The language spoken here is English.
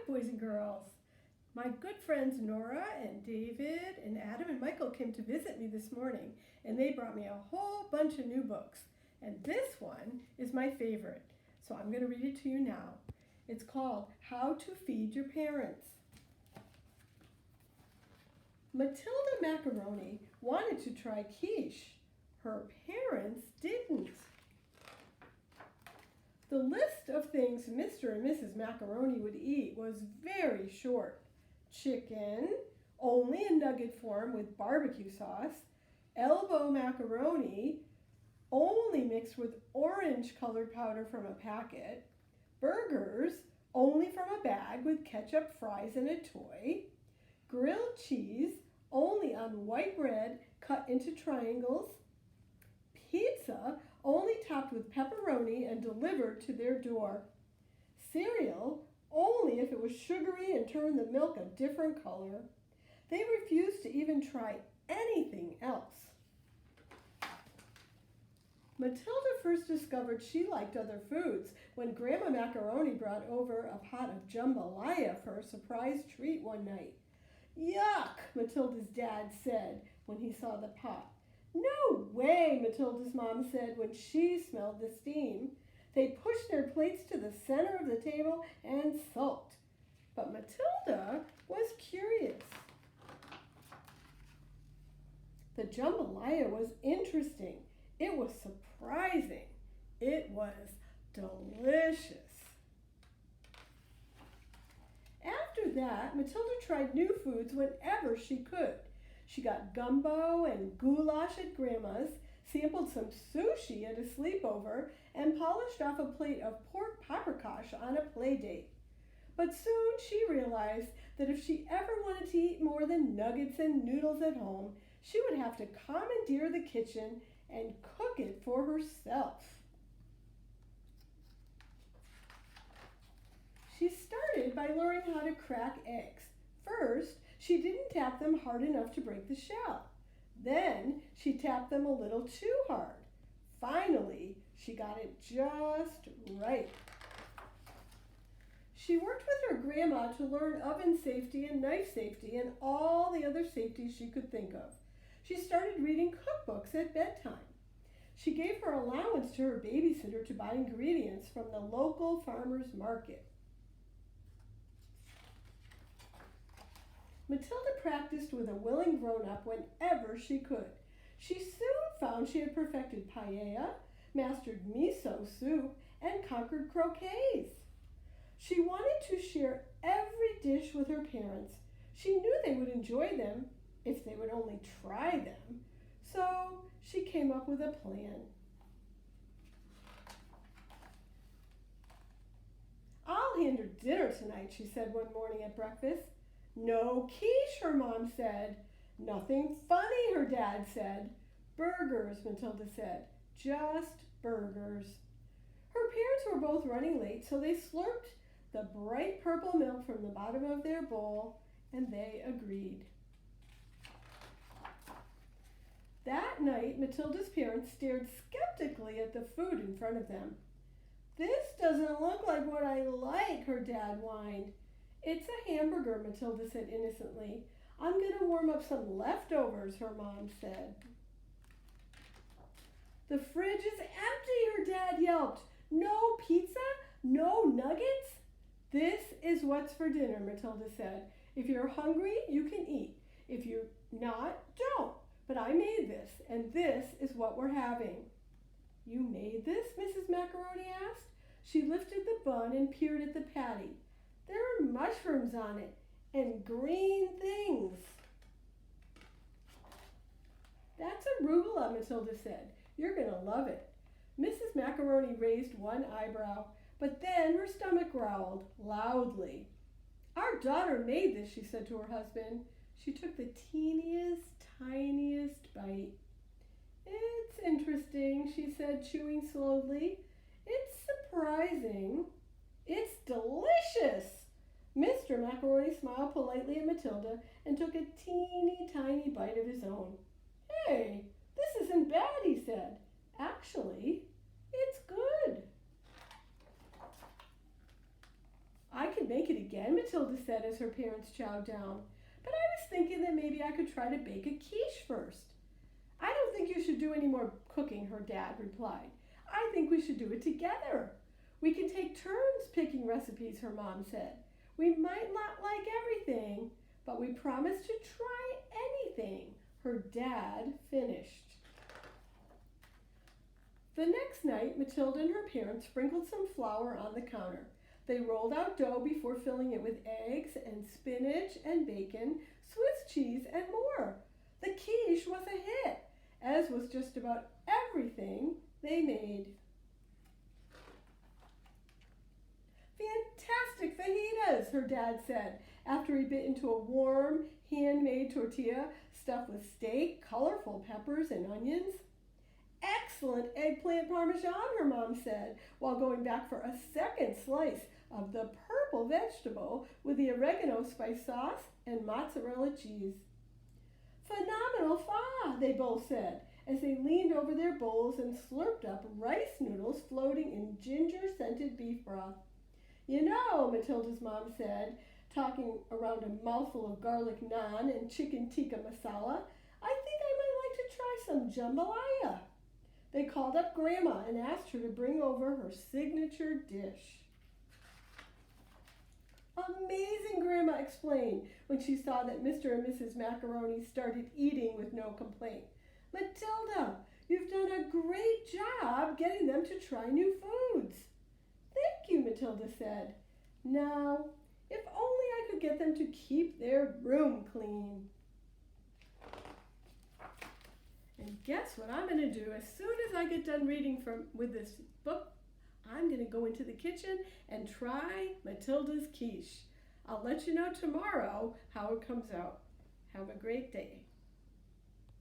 boys and girls. My good friends Nora and David and Adam and Michael came to visit me this morning, and they brought me a whole bunch of new books. And this one is my favorite, so I'm going to read it to you now. It's called How to Feed Your Parents. Matilda Macaroni wanted to try quiche. Her parents didn't. The list of things Mr. and Mrs. Macaroni would eat was very short. Chicken, only in nugget form with barbecue sauce. Elbow macaroni, only mixed with orange colored powder from a packet. Burgers, only from a bag with ketchup, fries, and a toy. Grilled cheese, only on white bread cut into triangles. Pizza, only topped with pepperoni and delivered to their door. Cereal, only if it was sugary and turned the milk a different color. They refused to even try anything else. Matilda first discovered she liked other foods when Grandma Macaroni brought over a pot of jambalaya for a surprise treat one night. "Yuck," Matilda's dad said when he saw the pot. "No way," Matilda's mom said when she smelled the steam. They pushed their plates to the center of the table and sulked. But Matilda was curious. The jambalaya was interesting. It was surprising. It was delicious. After that, Matilda tried new foods whenever she could. She got gumbo and goulash at Grandma's, sampled some sushi at a sleepover, and polished off a plate of pork paprikash on a play date. But soon she realized that if she ever wanted to eat more than nuggets and noodles at home, she would have to commandeer the kitchen and cook it for herself. She started by learning how to crack eggs. First, she didn't tap them hard enough to break the shell. Then she tapped them a little too hard. Finally, she got it just right. She worked with her grandma to learn oven safety and knife safety and all the other safeties she could think of. She started reading cookbooks at bedtime. She gave her allowance to her babysitter to buy ingredients from the local farmer's market. Matilda practiced with a willing grown-up whenever she could. She soon found she had perfected paella, mastered miso soup, and conquered croquettes. She wanted to share every dish with her parents. She knew they would enjoy them if they would only try them. So she came up with a plan. "I'll hand her dinner tonight," she said one morning at breakfast. "No quiche," her mom said. "Nothing funny," her dad said. "Burgers," Matilda said. "Just burgers." Her parents were both running late, so they slurped the bright purple milk from the bottom of their bowl, and they agreed. That night, Matilda's parents stared skeptically at the food in front of them. "This doesn't look like what I like," her dad whined. "It's a hamburger," Matilda said innocently. "I'm going to warm up some leftovers," her mom said. "The fridge is empty," her dad yelped. "No pizza? No nuggets?" "This is what's for dinner," Matilda said. "If you're hungry, you can eat. If you're not, don't. But I made this, and this is what we're having." "You made this?" Mrs. Macaroni asked. She lifted the bun and peered at the patty. There were mushrooms on it, and green things. "That's arugula," Matilda said. "You're going to love it." Mrs. Macaroni raised one eyebrow, but then her stomach growled loudly. "Our daughter made this," she said to her husband. She took the tiniest bite. "It's interesting," she said, chewing slowly. "It's surprising. It's delicious." Mr. Macaroni smiled politely at Matilda and took a teeny tiny bite of his own. "Hey, this isn't bad," he said. "Actually, it's good." "I could make it again, Matilda said as her parents chowed down. But I was thinking that maybe I could try to bake a quiche first. I don't think you should do any more cooking, her dad replied. I think we should do it together. We can take turns picking recipes, her mom said. We might not like everything, but we promise to try anything, her dad finished. The next night, Matilda and her parents sprinkled some flour on the counter. They rolled out dough before filling it with eggs and spinach and bacon, Swiss cheese, and more. The quiche was a hit, as was just about everything they made. Fantastic fajitas, her dad said, after he bit into a warm, handmade tortilla stuffed with steak, colorful peppers, and onions. Excellent eggplant parmesan, her mom said, while going back for a second slice of the purple vegetable with the oregano spice sauce and mozzarella cheese. Phenomenal fa, they both said, as they leaned over their bowls and slurped up rice noodles floating in ginger-scented beef broth. You know, Matilda's mom said, talking around a mouthful of garlic naan and chicken tikka masala, I think I might like to try some jambalaya. They called up Grandma and asked her to bring over her signature dish. Amazing, Grandma explained when she saw that Mr. and Mrs. Macaroni started eating with no complaint. Matilda, you've done a great job getting them to try new foods. Thank you, Matilda said. Now, if only I could get them to keep their room clean. And guess what I'm going to do as soon as I get done reading with this book? I'm going to go into the kitchen and try Matilda's quiche. I'll let you know tomorrow how it comes out. Have a great day.